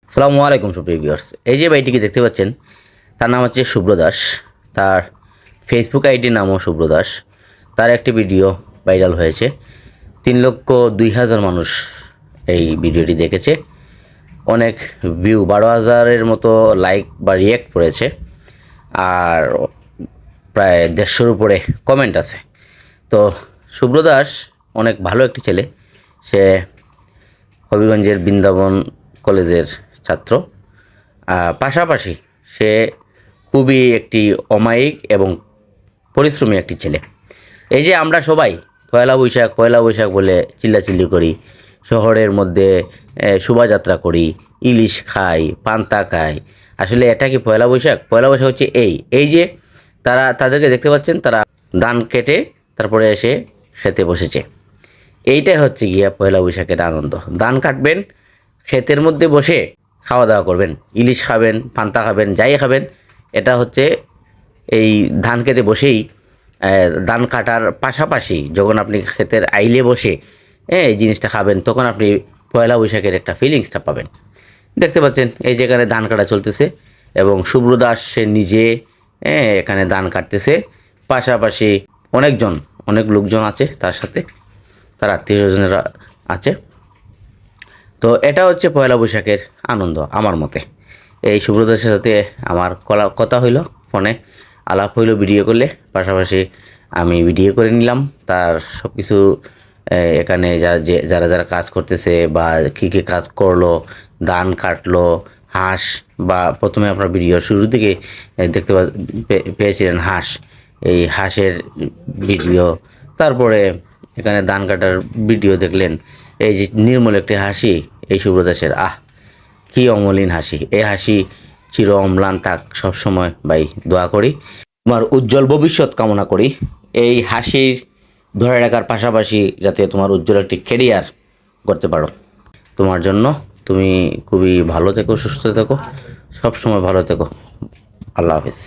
আসসালামু আলাইকুম সুপ্রিয় ভিউয়ার্স। এই যে ভাইটিকে দেখতে পাচ্ছেন, তার নাম হচ্ছে শুভ্র দাস। তার ফেসবুক আইডির নামও শুভ্র দাস। তার একটি ভিডিও ভাইরাল হয়েছে, 3,02,000 মানুষ এই ভিডিওটি দেখেছে। অনেক ভিউ, 12,000-এর মতো লাইক বা রিয়্যাক্ট করেছে, আর প্রায় 150-এর উপরে কমেন্ট আছে। তো শুভ্র দাস অনেক ভালো একটি ছেলে। সে হবিগঞ্জের বৃন্দাবন কলেজের ছাত্র। পাশাপাশি সে খুবই একটি অমায়িক এবং পরিশ্রমী একটি ছেলে। এই যে আমরা সবাই পয়লা বৈশাখ বলে চিল্লাচিল্লি করি, শহরের মধ্যে শোভাযাত্রা করি, ইলিশ খাই, পান্তা খাই। আসলে এটা কি পয়লা বৈশাখ? পয়লা বৈশাখ হচ্ছে এই যে তাদেরকে দেখতে পাচ্ছেন, তারা ধান কেটে তারপরে এসে খেতে বসেছে। এইটাই হচ্ছে গিয়া পয়লা বৈশাখের আনন্দ। ধান কাটবেন, ক্ষেতের মধ্যে বসে খাওয়া দাওয়া করবেন, ইলিশ খাবেন, পান্তা খাবেন, যাই খাবেন। এটা হচ্ছে এই ধান খেতে বসেই, ধান কাটার পাশাপাশি যখন আপনি ক্ষেতের আইলে বসে এই জিনিসটা খাবেন, তখন আপনি পয়লা বৈশাখের একটা ফিলিংসটা পাবেন। দেখতে পাচ্ছেন এই যেখানে ধান কাটা চলতেছে, এবং শুভ্র দাস সে নিজে এখানে ধান কাটতেছে। পাশাপাশি অনেক লোকজন আছে তার সাথে, তার আত্মীয়স্বজনেরা আছে। তো এটা হচ্ছে পয়লা বৈশাখের আনন্দ আমার মতে। এই শুভ্র দাসের সাথে আমার কথা হইলো, ফোনে আলাপ হইলো ভিডিও করলে, পাশাপাশি আমি ভিডিও করে নিলাম তার সব কিছু। এখানে যারা কাজ করতেছে বা কী কাজ করলো, ধান কাটলো, হাঁস, বা প্রথমে আপনার ভিডিওর শুরুর দিকে দেখতে পেয়েছিলেন হাঁস, এই হাঁসের ভিডিও। তারপরে এখানে ধান কাটার ভিডিও দেখলেন। এই যে নির্মল একটি হাসি এই শুভ্র দাসের, কি অমলিন হাসি! এই হাসি চির অম্লান থাক সবসময় ভাই, দোয়া করি। তোমার উজ্জ্বল ভবিষ্যৎ কামনা করি। এই হাসির ধরে রাখার পাশাপাশি যাতে তোমার উজ্জ্বল একটি ক্যারিয়ার করতে পারো। তোমার জন্য তুমি খুবই ভালো থেকো, সুস্থ থেকো, সবসময় ভালো থেকো। আল্লাহ হাফেজ।